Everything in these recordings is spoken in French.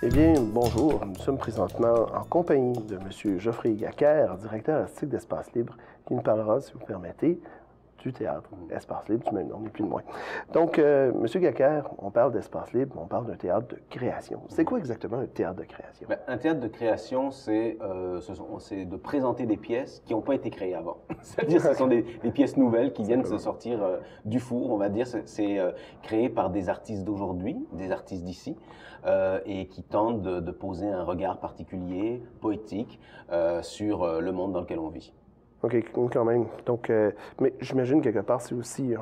Eh bien, bonjour. Nous sommes présentement en compagnie de M. Geoffrey Gacquer, directeur artistique d'Espace Libre, qui nous parlera, si vous permettez, du théâtre. Espace Libre, du même nom, ni plus ni moins. Donc, M. Gacquer, on parle d'Espace Libre, on parle d'un théâtre de création. C'est quoi exactement un théâtre de création? Ben, un théâtre de création, c'est de présenter des pièces qui n'ont pas été créées avant. C'est-à-dire que ce sont des pièces nouvelles qui viennent de se sortir du four, on va dire. C'est créé par des artistes d'aujourd'hui, des artistes d'ici, et qui tentent de poser un regard particulier, poétique, sur le monde dans lequel on vit. OK, quand même. Donc, mais j'imagine quelque part, c'est aussi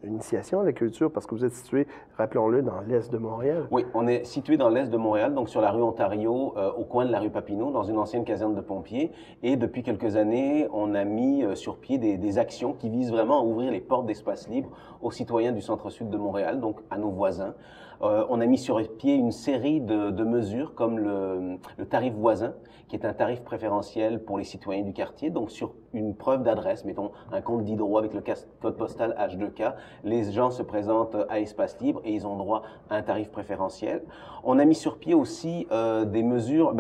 une initiation à la culture, parce que vous êtes situé, rappelons-le, dans l'est de Montréal. Oui, on est situé dans l'est de Montréal, donc sur la rue Ontario, au coin de la rue Papineau, dans une ancienne caserne de pompiers. Et depuis quelques années, on a mis sur pied des actions qui visent vraiment à ouvrir les portes d'espace libre aux citoyens du centre-sud de Montréal, donc à nos voisins. On a mis sur pied une série de mesures comme le tarif voisin, qui est un tarif préférentiel pour les citoyens du quartier. Donc sur une preuve d'adresse, mettons un compte d'hydro avec le code postal H2K, les gens se présentent à Espace Libre et ils ont droit à un tarif préférentiel. On a mis sur pied aussi des mesures,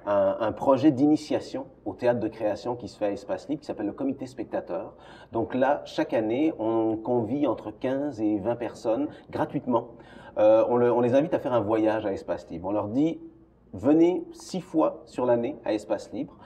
un projet d'initiation au théâtre de création qui se fait à Espace Libre, qui s'appelle le comité spectateur. Donc là, chaque année, on convie entre 15 et 20 personnes gratuitement. On les invite à faire un voyage à Espace Libre. On leur dit, venez 6 fois sur l'année à Espace Libre.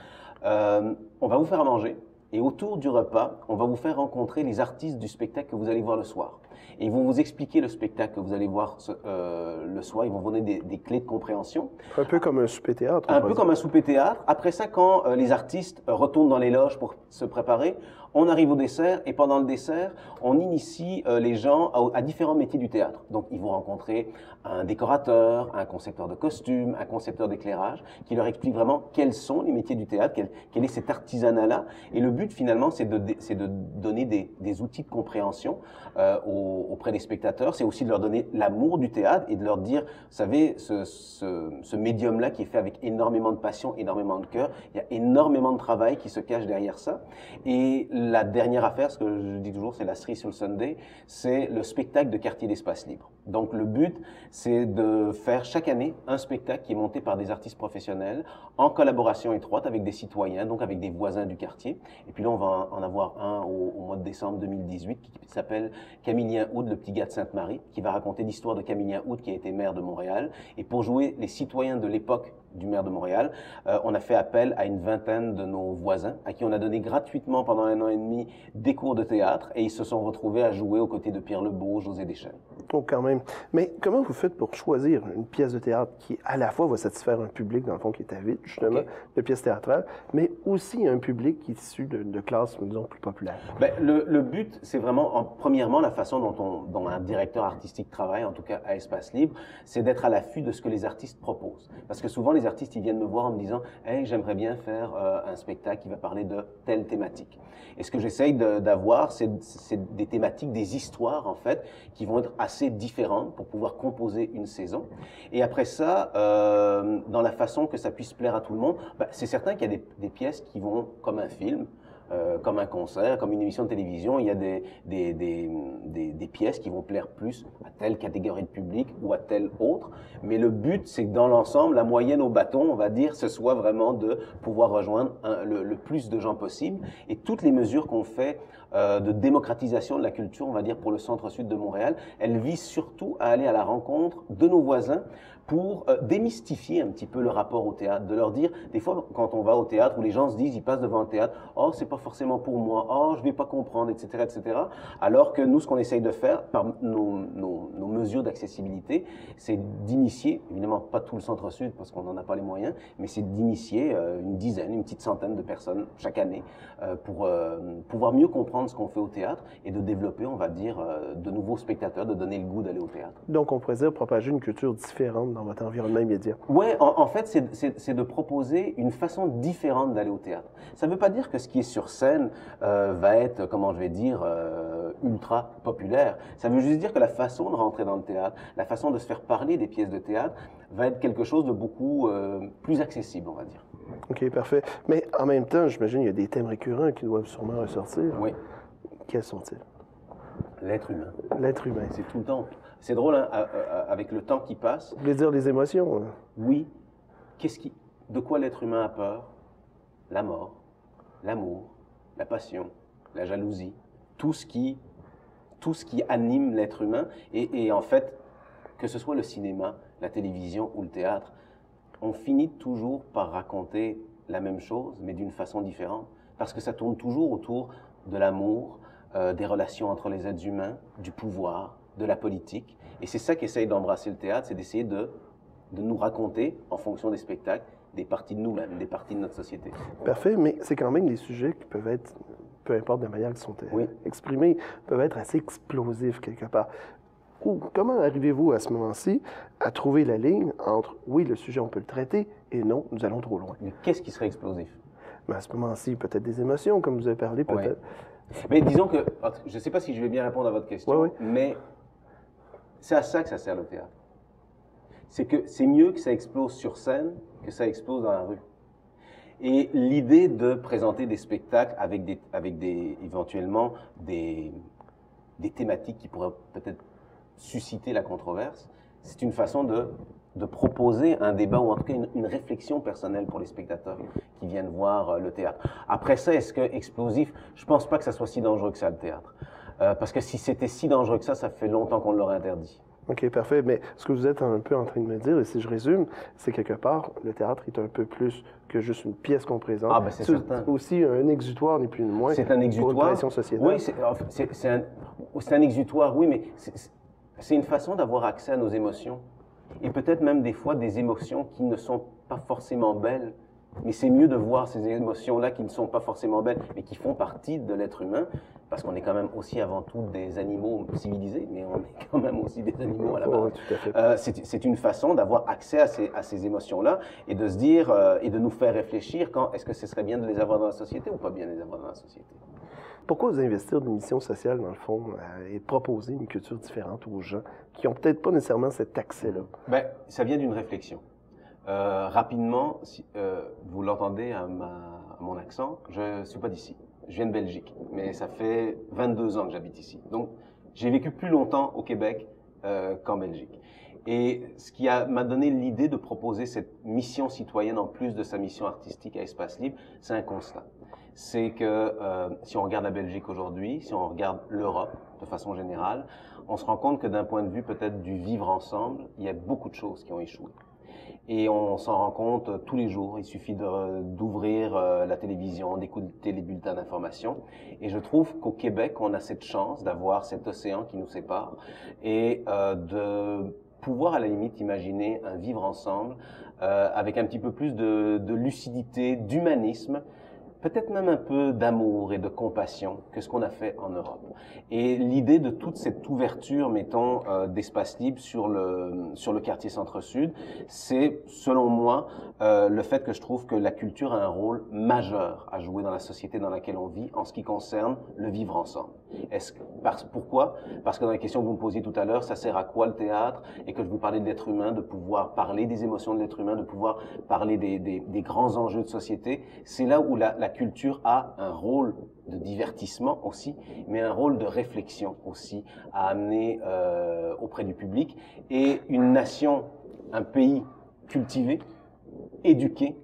On va vous faire à manger. Et autour du repas, on va vous faire rencontrer les artistes du spectacle que vous allez voir le soir. Et ils vont vous expliquer le spectacle que vous allez voir le soir. Ils vont vous donner des clés de compréhension. Un peu comme un souper théâtre. Un peu comme un souper théâtre. Après ça, quand les artistes retournent dans les loges pour se préparer, on arrive au dessert et pendant le dessert, on initie les gens à différents métiers du théâtre. Donc, ils vont rencontrer un décorateur, un concepteur de costumes, un concepteur d'éclairage, qui leur explique vraiment quels sont les métiers du théâtre, quel est cet artisanat-là. Et le but, finalement, c'est de donner des outils de compréhension auprès des spectateurs. C'est aussi de leur donner l'amour du théâtre et de leur dire, vous savez, ce médium-là qui est fait avec énormément de passion, énormément de cœur, il y a énormément de travail qui se cache derrière ça. Et la dernière affaire, ce que je dis toujours, c'est la cerise sur le sundae, c'est le spectacle de quartier d'espace libre. Donc le but, c'est de faire chaque année un spectacle qui est monté par des artistes professionnels en collaboration étroite avec des citoyens, donc avec des voisins du quartier. Et puis là, on va en avoir un au mois de décembre 2018 qui s'appelle Camillien Oud, le petit gars de Sainte-Marie, qui va raconter l'histoire de Camillien Oud qui a été maire de Montréal. Et pour jouer les citoyens de l'époque du maire de Montréal, on a fait appel à une vingtaine de nos voisins à qui on a donné gratuitement pendant 1 an et demi des cours de théâtre et ils se sont retrouvés à jouer aux côtés de Pierre Lebeau, José Deschênes. Oh, quand même. Mais comment vous faites pour choisir une pièce de théâtre qui, à la fois, va satisfaire un public, dans le fond, qui est avide, justement, de pièces théâtrales, mais aussi un public qui est issu de classes, disons, plus populaires? Ben, le but, c'est vraiment, premièrement, la façon dont un directeur artistique travaille, en tout cas à Espace Libre, c'est d'être à l'affût de ce que les artistes proposent. Parce que souvent, les artistes, ils viennent me voir en me disant « Hey, j'aimerais bien faire un spectacle qui va parler de telle thématique. » Et ce que j'essaye d'avoir, c'est des thématiques, des histoires, en fait, qui vont être assez différentes pour pouvoir composer une saison. Et après ça, dans la façon que ça puisse plaire à tout le monde, ben, c'est certain qu'il y a des pièces qui vont comme un film, comme un concert, comme une émission de télévision, il y a des pièces qui vont plaire plus à telle catégorie de public ou à telle autre. Mais le but, c'est que dans l'ensemble, la moyenne au bâton, on va dire, ce soit vraiment de pouvoir rejoindre le plus de gens possible. Et toutes les mesures qu'on fait de démocratisation de la culture, on va dire, pour le centre-sud de Montréal, elles visent surtout à aller à la rencontre de nos voisins pour démystifier un petit peu le rapport au théâtre, de leur dire, des fois, quand on va au théâtre, où les gens se disent, ils passent devant un théâtre, « Oh, c'est pas forcément pour moi. Oh, je vais pas comprendre, etc., etc. » Alors que nous, ce qu'on essaye de faire, par nos mesures d'accessibilité, c'est d'initier, évidemment pas tout le centre-sud, parce qu'on n'en a pas les moyens, mais c'est d'initier une dizaine, une petite centaine de personnes chaque année pour pouvoir mieux comprendre ce qu'on fait au théâtre et de développer, on va dire, de nouveaux spectateurs, de donner le goût d'aller au théâtre. Donc, on pourrait dire propager une culture différente dans votre environnement immédiat. Oui, en fait, c'est de proposer une façon différente d'aller au théâtre. Ça ne veut pas dire que ce qui est sur scène va être, comment je vais dire, ultra populaire. Ça veut juste dire que la façon de rentrer dans le théâtre, la façon de se faire parler des pièces de théâtre va être quelque chose de beaucoup plus accessible, on va dire. OK, parfait. Mais en même temps, j'imagine qu'il y a des thèmes récurrents qui doivent sûrement ressortir. Oui. Quels sont-ils? L'être humain. L'être humain. C'est tout le temps. C'est drôle, hein, avec le temps qui passe. Vous voulez dire les émotions? Hein? Oui. De quoi l'être humain a peur? La mort, l'amour, la passion, la jalousie, tout ce qui anime l'être humain. Et en fait, que ce soit le cinéma, la télévision ou le théâtre, on finit toujours par raconter la même chose, mais d'une façon différente. Parce que ça tourne toujours autour de l'amour, des relations entre les êtres humains, du pouvoir, de la politique. Et c'est ça qu'essaye d'embrasser le théâtre, c'est d'essayer de nous raconter, en fonction des spectacles, des parties de nous-mêmes, des parties de notre société. Parfait, mais c'est quand même des sujets qui peuvent être, peu importe la manière qu'ils sont exprimés, peuvent être assez explosifs quelque part. Comment arrivez-vous à ce moment-ci à trouver la ligne entre, oui, le sujet, on peut le traiter, et non, nous allons trop loin? Mais qu'est-ce qui serait explosif? Mais à ce moment-ci, peut-être des émotions, comme vous avez parlé, peut-être. Mais disons que, je ne sais pas si je vais bien répondre à votre question, mais c'est à ça que ça sert le théâtre. C'est que c'est mieux que ça explose sur scène que ça explose dans la rue. Et l'idée de présenter des spectacles avec éventuellement des thématiques qui pourraient peut-être susciter la controverse, c'est une façon de proposer un débat ou en tout cas une réflexion personnelle pour les spectateurs qui viennent voir le théâtre. Après ça, est-ce que explosif? Je pense pas que ça soit si dangereux que ça, le théâtre. Parce que si c'était si dangereux que ça fait longtemps qu'on l'aurait interdit. OK, parfait. Mais ce que vous êtes un peu en train de me dire, et si je résume, c'est quelque part, le théâtre est un peu plus que juste une pièce qu'on présente. Ah, ben c'est certain. Aussi un exutoire, ni plus ni moins. C'est un exutoire. Pour une pression sociétale. Oui, c'est un exutoire, oui, mais c'est une façon d'avoir accès à nos émotions. Et peut-être même des fois des émotions qui ne sont pas forcément belles. Mais c'est mieux de voir ces émotions-là qui ne sont pas forcément belles, mais qui font partie de l'être humain, parce qu'on est quand même aussi avant tout des animaux civilisés, mais on est quand même aussi des animaux à la base. Oui, tout à fait. C'est une façon d'avoir accès à ces émotions-là et de se dire, et de nous faire réfléchir est-ce que ce serait bien de les avoir dans la société ou pas bien de les avoir dans la société. Pourquoi vous investir dans une mission sociale, dans le fond, et proposer une culture différente aux gens qui n'ont peut-être pas nécessairement cet accès-là? Bien, ça vient d'une réflexion. Rapidement, vous l'entendez à mon accent, je ne suis pas d'ici. Je viens de Belgique, mais ça fait 22 ans que j'habite ici. Donc, j'ai vécu plus longtemps au Québec qu'en Belgique. Et ce qui m'a donné l'idée de proposer cette mission citoyenne en plus de sa mission artistique à Espace Libre, c'est un constat. C'est que si on regarde la Belgique aujourd'hui, si on regarde l'Europe de façon générale, on se rend compte que d'un point de vue peut-être du vivre ensemble, il y a beaucoup de choses qui ont échoué. Et on s'en rend compte tous les jours. Il suffit d'ouvrir la télévision, d'écouter les bulletins d'information. Et je trouve qu'au Québec, on a cette chance d'avoir cet océan qui nous sépare et de pouvoir à la limite imaginer un vivre ensemble avec un petit peu plus de lucidité, d'humanisme, peut-être même un peu d'amour et de compassion que ce qu'on a fait en Europe. Et l'idée de toute cette ouverture, mettons, d'espace libre sur le quartier centre-sud, c'est, selon moi, le fait que je trouve que la culture a un rôle majeur à jouer dans la société dans laquelle on vit en ce qui concerne le vivre ensemble. Pourquoi? Parce que dans la question que vous me posiez tout à l'heure, ça sert à quoi le théâtre? Et que je vous parlais de l'être humain, de pouvoir parler des émotions de l'être humain, de pouvoir parler des grands enjeux de société. C'est là où la culture a un rôle de divertissement aussi, mais un rôle de réflexion aussi à amener auprès du public. Et une nation, un pays cultivé, éduqué,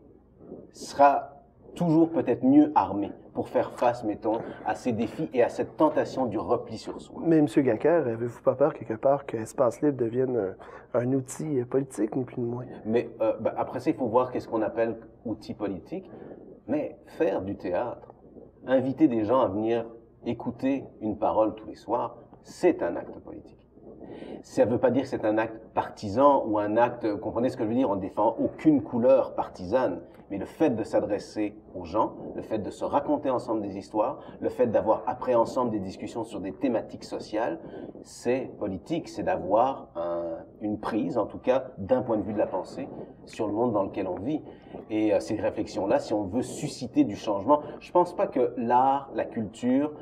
sera toujours peut-être mieux armé pour faire face, mettons, à ces défis et à cette tentation du repli sur soi. Mais M. Gacquer, avez-vous pas peur quelque part que Espace Libre devienne un outil politique, ni plus ni moins? Mais après ça, il faut voir qu'est-ce qu'on appelle outil politique. Mais faire du théâtre, inviter des gens à venir écouter une parole tous les soirs, c'est un acte politique. Ça ne veut pas dire que c'est un acte partisan ou un acte, vous comprenez ce que je veux dire, on ne défend aucune couleur partisane, mais le fait de s'adresser aux gens, le fait de se raconter ensemble des histoires, le fait d'avoir après ensemble des discussions sur des thématiques sociales, c'est politique, c'est d'avoir une prise, en tout cas d'un point de vue de la pensée, sur le monde dans lequel on vit. Et ces réflexions-là, si on veut susciter du changement, je ne pense pas que l'art, la culture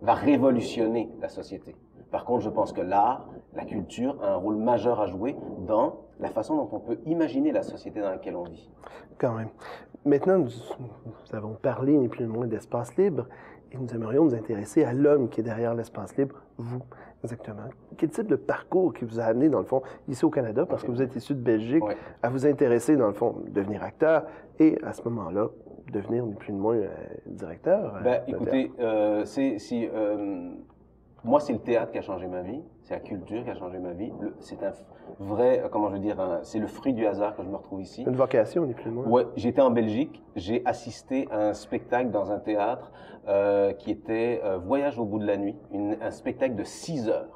va révolutionner la société. Par contre, je pense que l'art, la culture a un rôle majeur à jouer dans la façon dont on peut imaginer la société dans laquelle on vit. Quand même. Maintenant, nous avons parlé ni plus ni moins d'espace libre et nous aimerions nous intéresser à l'homme qui est derrière l'espace libre, vous. Exactement. Quel type de parcours qui vous a amené, dans le fond, ici au Canada, parce que vous êtes issu de Belgique, à vous intéresser, dans le fond, devenir acteur et, à ce moment-là, devenir ni plus ni moins directeur? Écoutez, moi, c'est le théâtre qui a changé ma vie, c'est la culture qui a changé ma vie. C'est un vrai, comment je veux dire, c'est le fruit du hasard que je me retrouve ici. Une vocation, ni plus ni moins. Oui, j'étais en Belgique, j'ai assisté à un spectacle dans un théâtre qui était Voyage au bout de la nuit, un spectacle de 6 heures.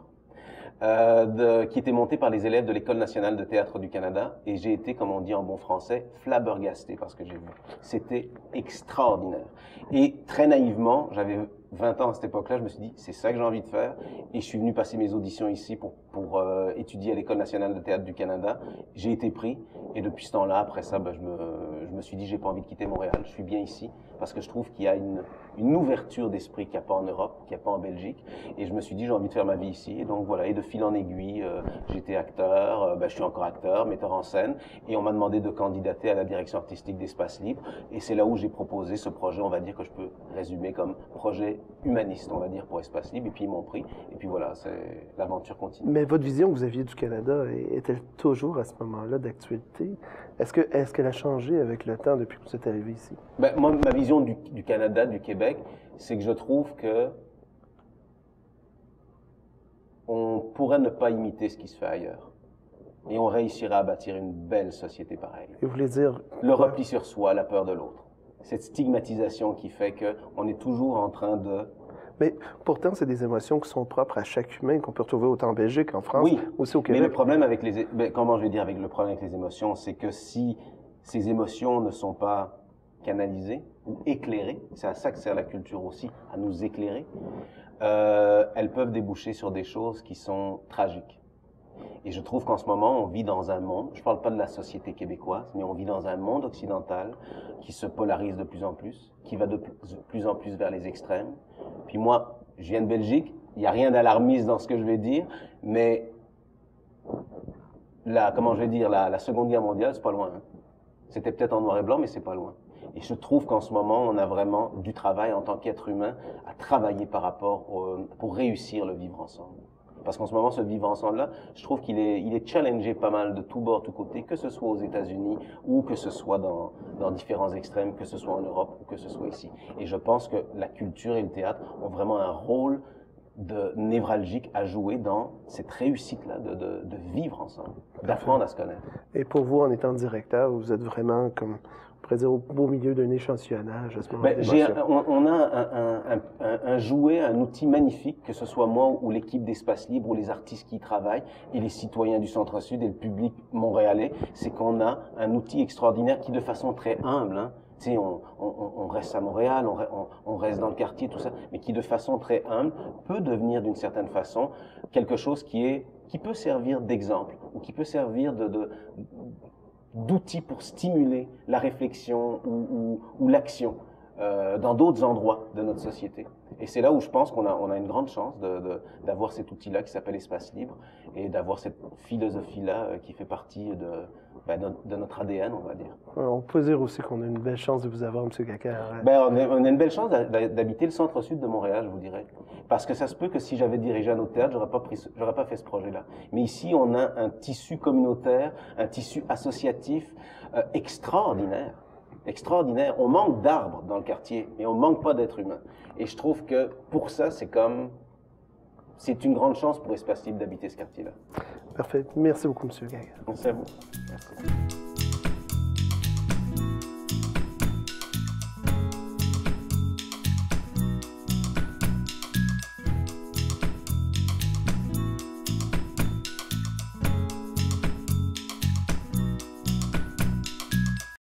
Qui était monté par les élèves de l'École nationale de théâtre du Canada, et j'ai été, comme on dit en bon français, flabbergasté par ce que j'ai vu. C'était extraordinaire. Et très naïvement, j'avais 20 ans à cette époque-là, je me suis dit, c'est ça que j'ai envie de faire, et je suis venu passer mes auditions ici pour étudier à l'École nationale de théâtre du Canada. J'ai été pris, et depuis ce temps-là, après ça, je me suis dit, j'ai pas envie de quitter Montréal, je suis bien ici, parce que je trouve qu'il y a une ouverture d'esprit qu'il n'y a pas en Europe, qu'il n'y a pas en Belgique, et je me suis dit, j'ai envie de faire ma vie ici, et donc voilà, et de fil en aiguille, j'étais acteur, je suis encore acteur, metteur en scène, et on m'a demandé de candidater à la direction artistique d'Espace Libre, et c'est là où j'ai proposé ce projet, on va dire que je peux résumer comme projet humaniste, on va dire, pour Espace Libre, et puis ils m'ont pris, et puis voilà, l'aventure continue. Mais votre vision que vous aviez du Canada est-elle toujours à ce moment-là d'actualité? Est-ce qu'elle a changé avec le temps depuis que vous êtes arrivé ici? Moi, ma vision du Canada, du Québec, c'est que je trouve que on pourrait ne pas imiter ce qui se fait ailleurs. Et on réussirait à bâtir une belle société pareille. Et vous voulez dire... Le repli sur soi, la peur de l'autre. Cette stigmatisation qui fait qu'on est toujours en train de... Mais pourtant, c'est des émotions qui sont propres à chaque humain, qu'on peut retrouver autant en Belgique, en France, aussi au Québec. Mais le problème avec comment je vais dire avec le problème avec les émotions, c'est que si ces émotions ne sont pas canalisées ou éclairées, c'est à ça que sert la culture aussi, à nous éclairer, elles peuvent déboucher sur des choses qui sont tragiques. Et je trouve qu'en ce moment, on vit dans un monde, je ne parle pas de la société québécoise, mais on vit dans un monde occidental qui se polarise de plus en plus, qui va de plus en plus vers les extrêmes. Puis moi, je viens de Belgique, il n'y a rien d'alarmiste dans ce que je vais dire, mais la Seconde Guerre mondiale, c'est pas loin. Hein. C'était peut-être en noir et blanc, mais c'est pas loin. Et je trouve qu'en ce moment, on a vraiment du travail en tant qu'être humain à travailler par rapport pour réussir le vivre ensemble. Parce qu'en ce moment, ce vivre ensemble-là, je trouve qu'il est challengé pas mal de tous bords, tous côtés, que ce soit aux États-Unis ou que ce soit dans différents extrêmes, que ce soit en Europe ou que ce soit ici. Et je pense que la culture et le théâtre ont vraiment un rôle névralgique à jouer dans cette réussite-là de vivre ensemble, d'apprendre à se connaître. Et pour vous, en étant directeur, vous êtes vraiment comme... on pourrait dire au beau milieu d'un échantillonnage à ce moment-là. On a un jouet, un outil magnifique, que ce soit moi ou l'équipe d'Espace Libre ou les artistes qui y travaillent et les citoyens du Centre-Sud et le public montréalais, c'est qu'on a un outil extraordinaire qui, de façon très humble, hein, tu sais, on reste à Montréal, on reste dans le quartier, tout ça, mais qui, de façon très humble, peut devenir d'une certaine façon quelque chose qui peut servir d'exemple ou qui peut servir d'outils pour stimuler la réflexion ou l'action dans d'autres endroits de notre société. Et c'est là où je pense qu'on a une grande chance d'avoir cet outil-là qui s'appelle Espace Libre et d'avoir cette philosophie-là qui fait partie de notre ADN, on va dire. On peut dire aussi qu'on a une belle chance de vous avoir, M. Gacquer. On a une belle chance d'habiter le centre-sud de Montréal, je vous dirais. Parce que ça se peut que si j'avais dirigé un autre théâtre, j'aurais pas fait ce projet-là. Mais ici, on a un tissu communautaire, un tissu associatif extraordinaire. Extraordinaire. On manque d'arbres dans le quartier, mais on manque pas d'êtres humains. Et je trouve que pour ça, c'est une grande chance pour Espace Libre d'habiter ce quartier-là. Parfait. Merci beaucoup, M. Gacquer. Merci à vous. Merci.